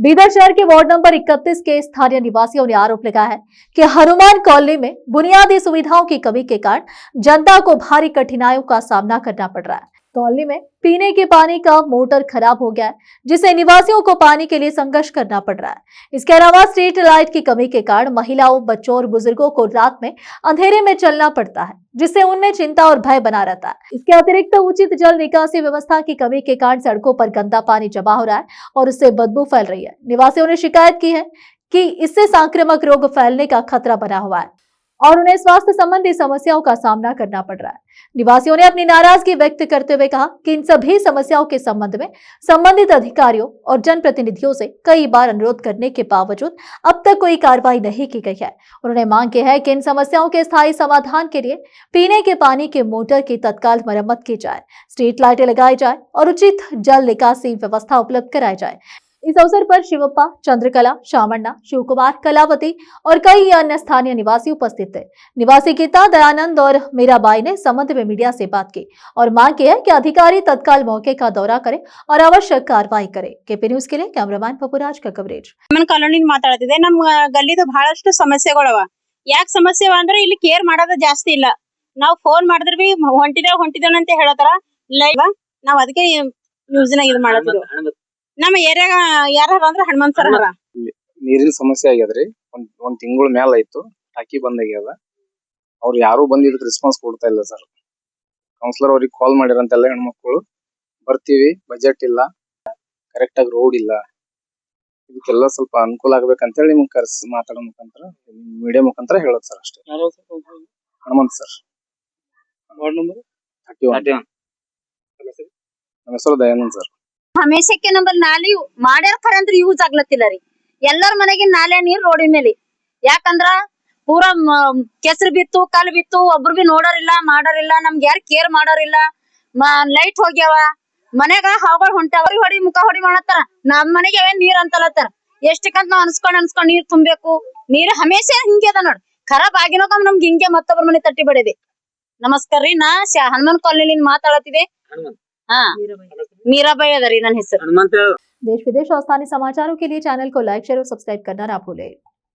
बीदर शहर के ward number 31 के स्थानीय निवासियों ने आरोप लगाया है कि हनुमान कॉलोनी में बुनियादी सुविधाओं की कमी के कारण जनता को भारी कठिनाइयों का सामना करना पड़ रहा है। कॉलोनी में पीने के पानी का मोटर खराब हो गया है, जिससे निवासियों को पानी के लिए संघर्ष करना पड़ रहा है। इसके अलावा स्ट्रीट लाइट की कमी के कारण महिलाओं, बच्चों और बुजुर्गों को रात में अंधेरे में चलना पड़ता है, जिससे उनमें चिंता और भय बना रहता है। इसके अतिरिक्त उचित जल निकासी व्यवस्था की कमी के कारण सड़कों पर गंदा पानी जमा हो रहा है और उससे बदबू फैल रही है। निवासियों ने शिकायत की है कि इससे सांक्रामिक रोग फैलने का खतरा बना हुआ है और उन्हें स्वास्थ्य संबंधी समस्याओं का सामना करना पड़ रहा है। निवासियों ने अपनी नाराजगी व्यक्त करते हुए कहा कि इन सभी समस्याओं के संबंध में संबंधित अधिकारियों और जनप्रतिनिधियों से कई बार अनुरोध करने के बावजूद अब तक कोई कार्रवाई नहीं की गई है। उन्होंने मांग की है कि इन समस्याओं के स्थायी समाधान के लिए पीने के पानी के मोटर की तत्काल मरम्मत की जाए, स्ट्रीट लाइटें लगाई जाए और उचित जल निकासी व्यवस्था उपलब्ध कराई जाए। इस अवसर पर शिवप्पा, चंद्रकला, शामण्णा, शिवकुमार, कलावती और कई अन्य स्थानीय निवासी उपस्थित थे। निवासी गीता, दयानंद और मीराबाई ने संबंध में मीडिया से बात की और मांग की है कि अधिकारी तत्काल मौके का दौरा करें और आवश्यक कार्रवाई करें। केपी न्यूज के लिए कैमरामैन पपुराज का कवरेज। ಕಾಲೋನಿ ಮಾತಾಡ್ತಿದೆ ನಮ್ಮ ಗಲ್ಲಿದು ಬಹಳಷ್ಟು ಸಮಸ್ಯೆಗಳವ ಯಾಕೆ ಸಮಸ್ಯೆ ಅಂದ್ರೆ ಇಲ್ಲಿ ಕೇರ್ ಮಾಡೋದು ಜಾಸ್ತಿ ಇಲ್ಲ ನಾವು ಫೋನ್ ಮಾಡಿದ್ರೆ ಬಿ ಹೊಂಟಿದೇವ ಅಂತ ಹೇಳತಾರ ಲೈವ್ ನಾವು ಅದಕ್ಕೆ ನ್ಯೂಸ್ ನ ಇದು ಮಾಡ್ತಿದ್ವಿ ನಮ್ಮ ಏರಿಯಾಗ ಯಾರು ಅಂದ್ರೆ ಹನುಮಂತ ಸರ್ ಹರ ನೀರಿನ ಸಮಸ್ಯೆ ಆಗ್ಯದ್ರಿ ಒಂದ್ ತಿಂಗಳ ಮೇಲೆ ಆಯ್ತು ಟಾಕಿ ಬಂದ್ ಆಗ್ಯದ ಅವ್ರು ಯಾರು ಬಂದು ಇದಕ್ಕೆ ರೆಸ್ಪಾನ್ಸ್ ಕೊಡ್ತಾ ಇಲ್ಲ ಸರ್ ಕೌನ್ಸಿಲರ್ ಅವ್ರಿಗೆ ಕಾಲ್ ಮಾಡಿರಂತೆಲ್ಲ ಹೆಣ್ಮಕ್ಳು ಬರ್ತೀವಿ ಬಜೆಟ್ ಇಲ್ಲ ಕರೆಕ್ಟ್ ಆಗಿ ರೋಡ್ ಇಲ್ಲ ಇದಕ್ಕೆಲ್ಲ ಸ್ವಲ್ಪ ಅನುಕೂಲ ಆಗ್ಬೇಕಂತ ಹೇಳಿ ನಿಮ್ಗೆ ಕರೆಸಿ ಮಾತಾಡೋ ಮುಖಾಂತರ ಮೀಡಿಯಾ ಮುಖಾಂತರ ಹೇಳೋದು ಸರ್ ಅಷ್ಟೇ ಹನುಮಂತ್ ಸರ್ ವಾರ್ಡ್ ನಂಬರ್ 31 ನಮ್ಮ ಹೆಸರು ದಯಾನಂದ್ ಸರ್ ಹಮೇಶಕ್ಕೆ ನಂಬಲ್ಲಿ ನಾಲಿ ಮಾಡ್ಯಾರ ಖರೆ ಅಂದ್ರೆ ಯೂಸ್ ಆಗ್ಲತ್ತಿಲ್ಲ ರೀ ಎಲ್ಲರ ಮನೆಗೆ ನಾಲೆ ನೀರ್ ರೋಡಿನ ಮೇಲೆ ಯಾಕಂದ್ರ ಪೂರಾ ಕೆಸರು ಬಿತ್ತು ಕಲ್ ಬಿತ್ತು ಒಬ್ರು ಬಿ ನೋಡೋರಿಲ್ಲ ಮಾಡೋರಿಲ್ಲ ನಮ್ಗೆ ಯಾರು ಕೇರ್ ಮಾಡೋರಿಲ್ಲ ಲೈಟ್ ಹೋಗ್ಯಾವ ಮನೆಗ ಹಾವುಗಳು ಹೊಂಟಾವ ಹೊಡಿ ಮುಖ ಹೊಡಿ ಮಾಡತ್ತಾರ ನಮ್ ಮನೆಗೆ ನೀರ್ ಅಂತಲತ್ತಾರ ಎಷ್ಟಕ್ಕಂತ ನಾವ್ ಅನ್ಸ್ಕೊಂಡ್ ನೀರ್ ತುಂಬೇಕು ನೀರ್ ಹಮೇಶ ಹಿಂಗೆ ಅದ ನೋಡ್ ಖರಾಬ್ ಆಗಿನೋಗ ನಮ್ಗೆ ಹಿಂಗೆ ಮತ್ತೊಬ್ಬರ ಮನೆ ತಟ್ಟಿ ಬಡಿದೆ ನಮಸ್ಕಾರ ರೀ ನಾ ಹನುಮಾನ್ ಕಾಲೋನಿಲಿಂದ ಮಾತಾಡತ್ತಿದೆ हाँ मीराबाई अदरी नन हेसर देश विदेश और स्थानीय समाचारों के लिए चैनल को लाइक, शेयर और सब्सक्राइब करना ना भूलें।